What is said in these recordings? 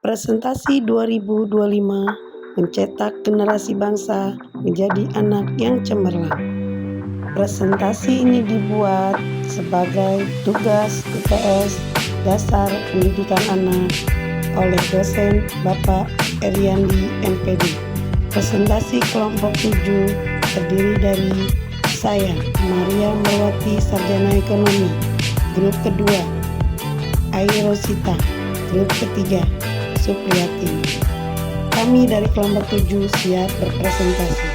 Presentasi 2025 mencetak generasi bangsa menjadi anak yang cemerlang. Presentasi ini dibuat sebagai tugas UTS Dasar Pendidikan Anak oleh dosen Bapak Eriandi MPD. Presentasi kelompok 7 terdiri dari saya, Maria Melwati, Sarjana Ekonomi. Grup kedua, Airosita. Grup ketiga, Supriyati. Kami dari kelompok 7 siap berpresentasi.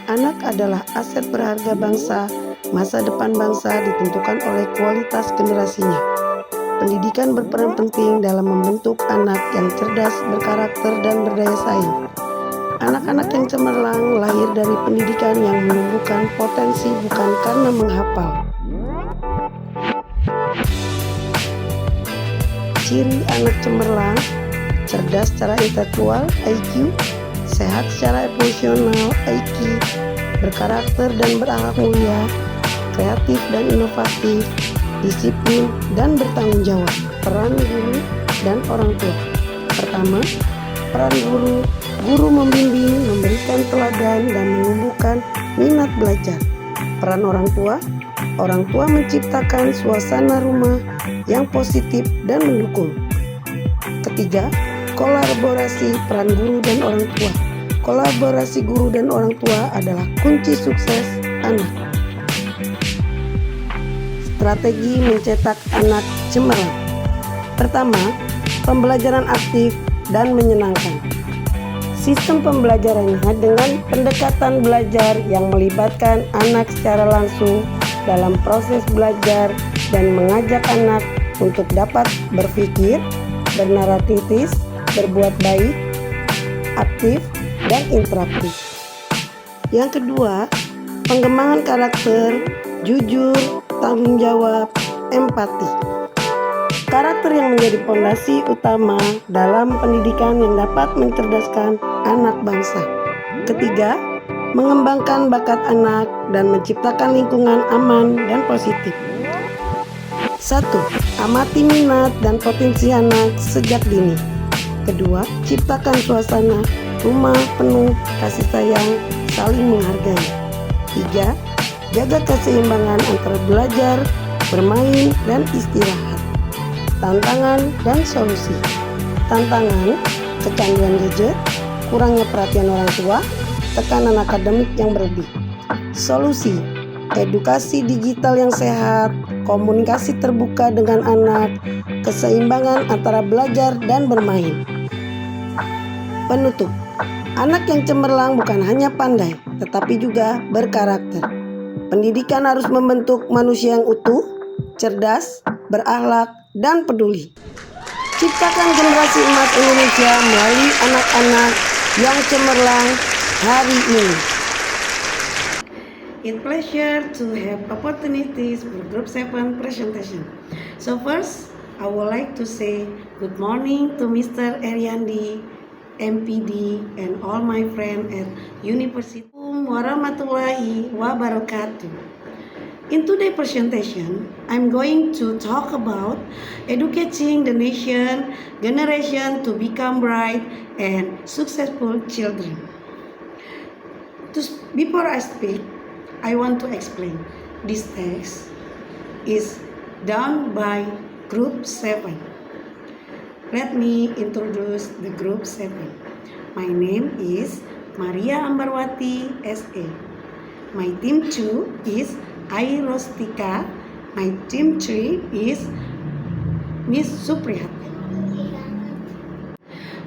Anak adalah aset berharga bangsa. Masa depan bangsa ditentukan oleh kualitas generasinya. Pendidikan berperan penting dalam membentuk anak yang cerdas, berkarakter, dan berdaya saing. Anak-anak yang cemerlang lahir dari pendidikan yang menumbuhkan potensi bukan karena menghafal. Ciri anak cemerlang: cerdas secara intelektual (IQ), sehat secara emosional (IQ), berkarakter dan berakhlak mulia, kreatif dan inovatif, disiplin dan bertanggung jawab. Peran guru dan orang tua. Pertama, peran guru. Guru membimbing, memberikan teladan, dan menumbuhkan minat belajar. Peran orang tua. Orang tua menciptakan suasana rumah yang positif dan mendukung. Ketiga, kolaborasi peran guru dan orang tua. Kolaborasi guru dan orang tua adalah kunci sukses anak. Strategi mencetak anak cemerlang. Pertama, pembelajaran aktif dan menyenangkan. Sistem pembelajarannya dengan pendekatan belajar yang melibatkan anak secara langsung dalam proses belajar dan mengajak anak untuk dapat berpikir, bernarasitis, berbuat baik, aktif, dan interaktif. Yang kedua, pengembangan karakter, jujur, tanggung jawab, empati. Karakter yang menjadi fondasi utama dalam pendidikan yang dapat mencerdaskan anak bangsa. Ketiga, mengembangkan bakat anak dan menciptakan lingkungan aman dan positif. 1. Amati minat dan potensi anak sejak dini. Kedua, ciptakan suasana rumah penuh kasih sayang, saling menghargai. 3. Jaga keseimbangan antara belajar, bermain, dan istirahat. Tantangan dan solusi. Tantangan, kecanduan gadget, kurangnya perhatian orang tua, tekanan akademik yang berlebih. Solusi, edukasi digital yang sehat, komunikasi terbuka dengan anak, keseimbangan antara belajar dan bermain. Penutup, anak yang cemerlang bukan hanya pandai, tetapi juga berkarakter. Pendidikan harus membentuk manusia yang utuh, cerdas, berakhlak, dan peduli. Ciptakan generasi emas Indonesia melalui anak-anak yang cemerlang hari ini. It's pleasure to have opportunities for Group 7 presentation. So first, I would like to say good morning to Mr. Eriandi, MPD, and all my friends at University. Warahmatullahi wabarakatuh. In today's presentation, I'm going to talk about educating the generation to become bright and successful children. Before I speak, I want to explain. This text is done by Group 7. Let me introduce the Group 7. My name is Maria Ambarwati, SA. My team 2 is Airostika. My team 3 is Miss Supriyati.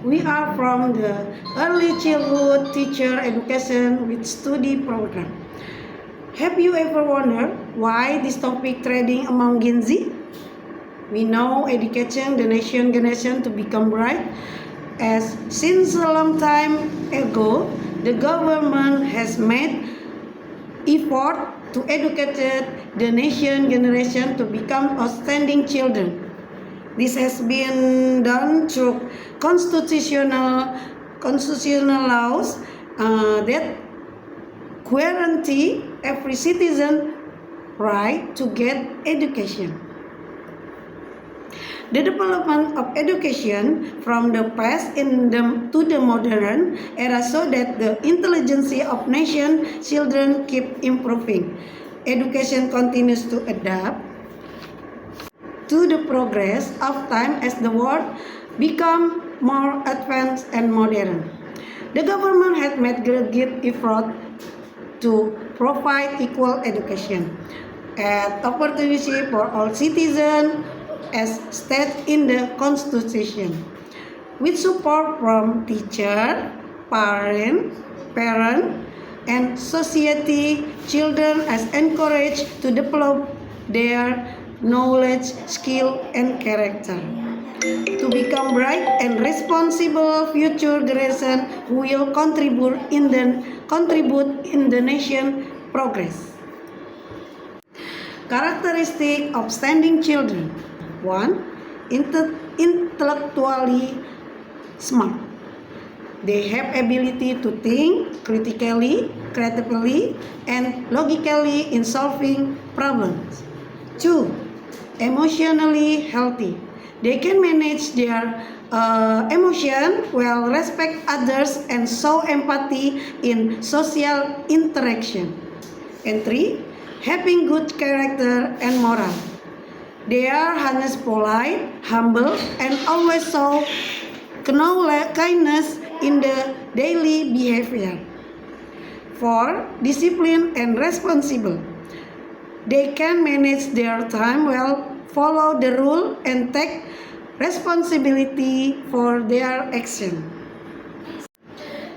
We are from the Early Childhood Teacher Education with Study Program. Have you ever wondered why this topic trending among Gen Z? We know education the generation to become bright, as since a long time ago, the government has made effort to educate the generation to become outstanding children. This has been done through constitutional laws that guarantee every citizen right to get education. The development of education from the past to the modern era so that the intelligence of nation children keep improving. Education continues to adapt to the progress of time as the world become more advanced and modern. The government has made great effort to provide equal education and opportunity for all citizens as stated in the Constitution. With support from teacher, parent, and society, children are encouraged to develop their knowledge, skill, and character to become bright and responsible future generation who will contribute in the nation progress. Characteristic of standing children. 1. Intellectually smart. They have ability to think critically, creatively, and logically in solving problems. 2. Emotionally healthy. They can manage their emotion, well, respect others, and show empathy in social interaction. And 3. Having good character and moral. They are honest, polite, humble, and always show kindness in the daily behavior. 4. Disciplined and responsible. They can manage their time well, follow the rule, and take responsibility for their action.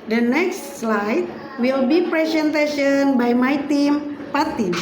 The next slide will be presentation by my team, Patin.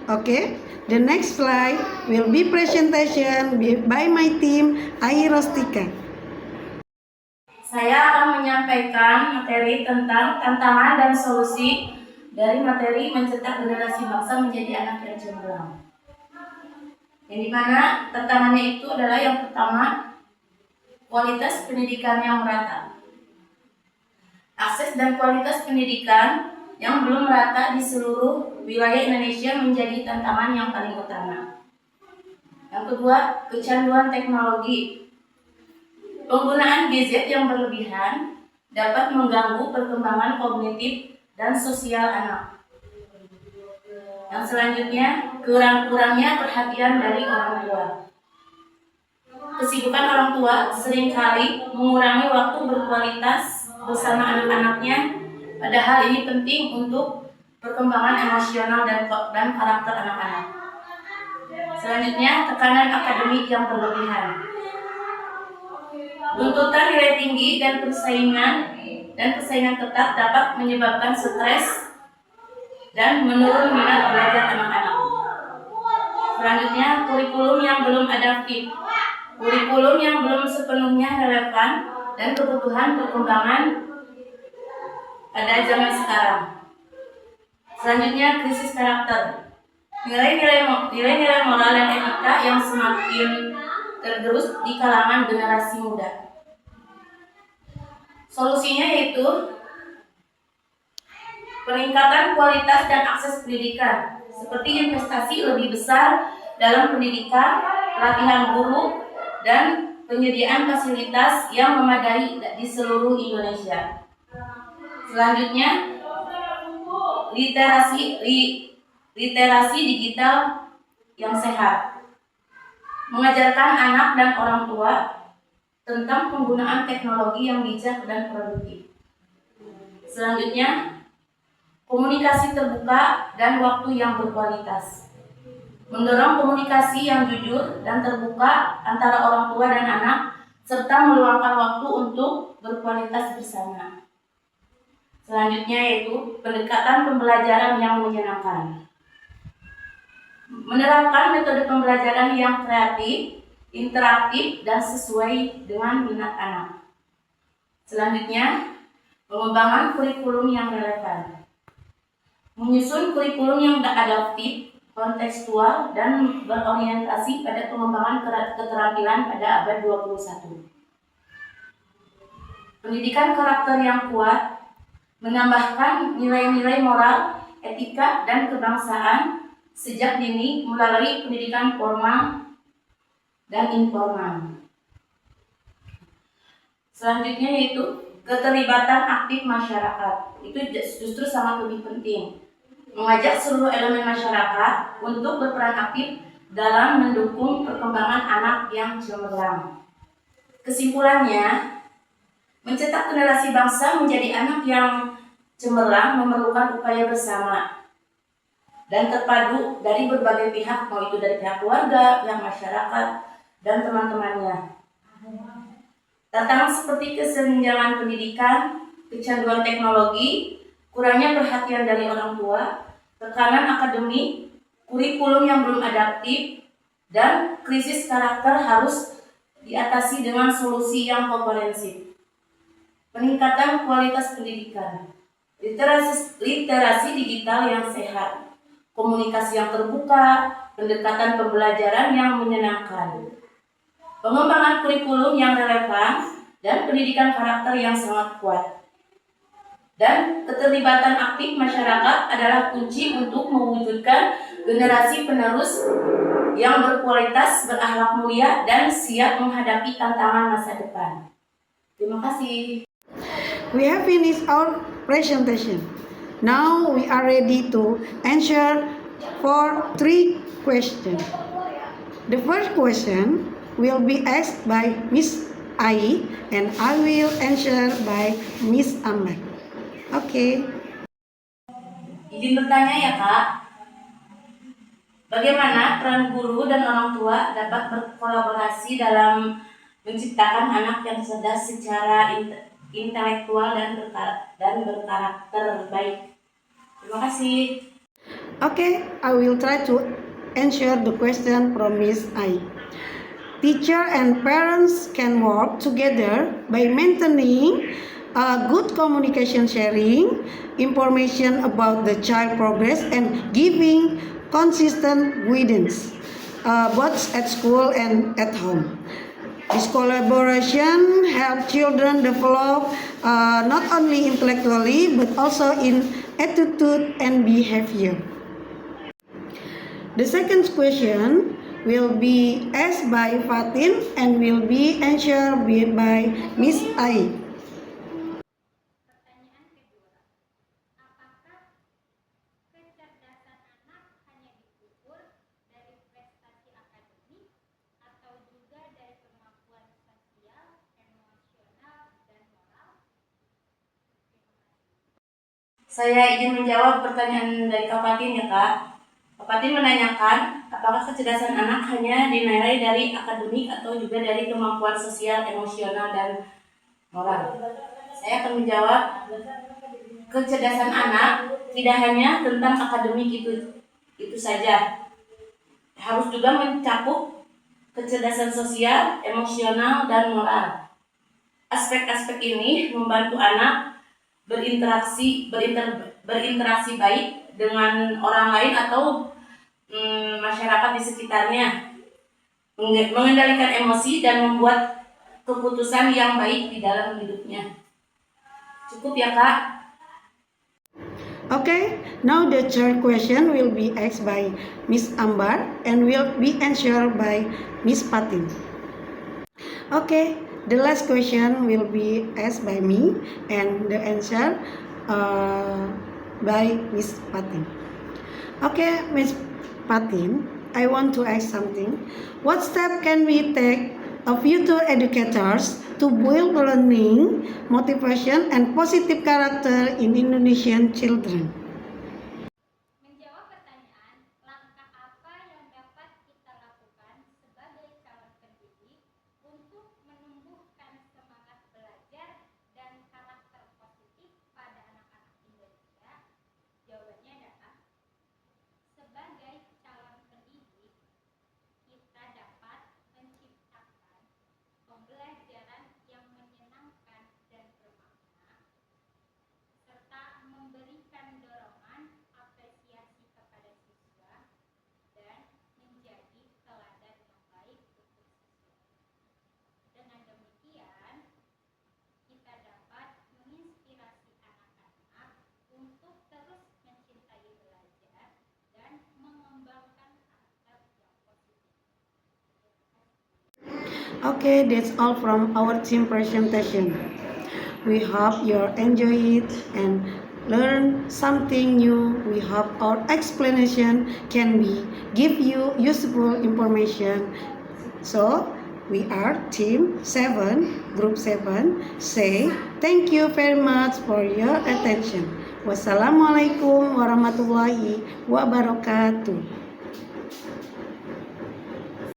Okay, the next slide will be presentation by my team, Ai Rostika. Saya akan menyampaikan materi tentang tantangan dan solusi dari materi mencetak generasi bangsa menjadi anak yang cemerlang. Yang dimana tantangannya itu adalah yang pertama, kualitas pendidikan yang merata. Akses dan kualitas pendidikan yang belum merata di seluruh wilayah Indonesia menjadi tantangan yang paling utama. Yang kedua, kecanduan teknologi. Penggunaan gadget yang berlebihan dapat mengganggu perkembangan kognitif dan sosial anak. Yang selanjutnya, kurangnya perhatian dari orang tua. Kesibukan orang tua seringkali mengurangi waktu berkualitas bersama anak-anaknya, padahal ini penting untuk perkembangan emosional dan karakter anak-anak. Selanjutnya, tekanan akademik yang berlebihan. Tuntutan nilai tinggi dan persaingan ketat dapat menyebabkan stres dan menurun minat belajar anak-anak. Selanjutnya, kurikulum yang belum adaptif. kurikulum yang belum sepenuhnya relevan dan kebutuhan perkembangan pada zaman sekarang. Selanjutnya, krisis karakter. Nilai-nilai moral dan etika yang semakin tergerus di kalangan generasi muda. Solusinya yaitu peningkatan kualitas dan akses pendidikan, seperti investasi lebih besar dalam pendidikan, pelatihan guru, dan penyediaan fasilitas yang memadai di seluruh Indonesia. Selanjutnya, literasi digital yang sehat. Mengajarkan anak dan orang tua tentang penggunaan teknologi yang bijak dan produktif. Selanjutnya, komunikasi terbuka dan waktu yang berkualitas. Mendorong komunikasi yang jujur dan terbuka antara orang tua dan anak, serta meluangkan waktu untuk berkualitas bersama. Selanjutnya yaitu pendekatan pembelajaran yang menyenangkan. Menerapkan metode pembelajaran yang kreatif, interaktif, dan sesuai dengan minat anak. Selanjutnya, pengembangan kurikulum yang relevan. Menyusun kurikulum yang adaptif, kontekstual, dan berorientasi pada pengembangan keterampilan pada abad 21. Pendidikan karakter yang kuat, menambahkan nilai-nilai moral, etika, dan kebangsaan sejak dini melalui pendidikan formal dan informal. Selanjutnya yaitu keterlibatan aktif masyarakat. Itu justru sangat lebih penting. Mengajak seluruh elemen masyarakat untuk berperan aktif dalam mendukung perkembangan anak yang cemerlang. Kesimpulannya, mencetak generasi bangsa menjadi anak yang cemerlang memerlukan upaya bersama dan terpadu dari berbagai pihak, mau itu dari pihak keluarga, pihak masyarakat, dan teman-temannya. Tantangan seperti kesenjangan pendidikan, kecanduan teknologi, kurangnya perhatian dari orang tua, tekanan akademik, kurikulum yang belum adaptif, dan krisis karakter harus diatasi dengan solusi yang komprehensif. Peningkatan kualitas pendidikan, literasi digital yang sehat, komunikasi yang terbuka, pendekatan pembelajaran yang menyenangkan, pengembangan kurikulum yang relevan, dan pendidikan karakter yang sangat kuat. Dan keterlibatan aktif masyarakat adalah kunci untuk mewujudkan generasi penerus yang berkualitas, berakhlak mulia, dan siap menghadapi tantangan masa depan. Terima kasih. We have finished our presentation. Now we are ready to answer for 3 questions. The first question will be asked by Miss Ai and I will answer by Miss Ahmad. Okay. Izin bertanya ya Kak, bagaimana peran guru dan orang tua dapat berkolaborasi dalam menciptakan anak yang cerdas secara intelektual dan berkarakter baik? Terima kasih. Okay, I will try to answer the question from Miss Ai. Teacher and parents can work together by maintaining good communication sharing, information about the child progress, and giving consistent guidance, both at school and at home. This collaboration helps children develop not only intellectually but also in attitude and behavior. The second question will be asked by Fatin and will be answered by Miss Ai. Saya izin menjawab pertanyaan dari Kak Fatin ya Kak. Kak Fatin menanyakan apakah kecerdasan anak hanya dinilai dari akademik atau juga dari kemampuan sosial, emosional, dan moral. Saya akan menjawab, kecerdasan anak tidak hanya tentang akademik itu saja, harus juga mencakup kecerdasan sosial, emosional, dan moral. Aspek-aspek ini membantu anak berinteraksi baik dengan orang lain atau masyarakat di sekitarnya, mengendalikan emosi dan membuat keputusan yang baik di dalam hidupnya. Cukup ya, Kak? Okay, now the third question will be asked by Miss Ambar and will be answered by Miss Patin. Okay, the last question will be asked by me and the answer by Miss Patin. Okay, Miss Patin, I want to ask something. What step can we take of future educators to build learning, motivation, and positive character in Indonesian children? Menjawab pertanyaan, langkah apa yang dapat kita lakukan sebagai calon pendidik untuk menumbuhkan semangat belajar dan karakter positif pada anak-anak Indonesia? Jawabannya adalah, sebagai calon pendidik, kita dapat menciptakan pembelajaran yang menyenangkan dan bermakna, serta memberikan dorongan apresiasi kepada siswa dan menjadi teladan yang baik untuk siswa. Dengan demikian, kita dapat menginspirasi anak-anak untuk terus mencintai belajar dan mengembangkan karakter yang positif. Okay, that's all from our team presentation. We hope you enjoy it and learn something new. We hope our explanation can give you useful information. So, we are team 7, group 7, say thank you very much for your attention. Wassalamualaikum warahmatullahi wabarakatuh.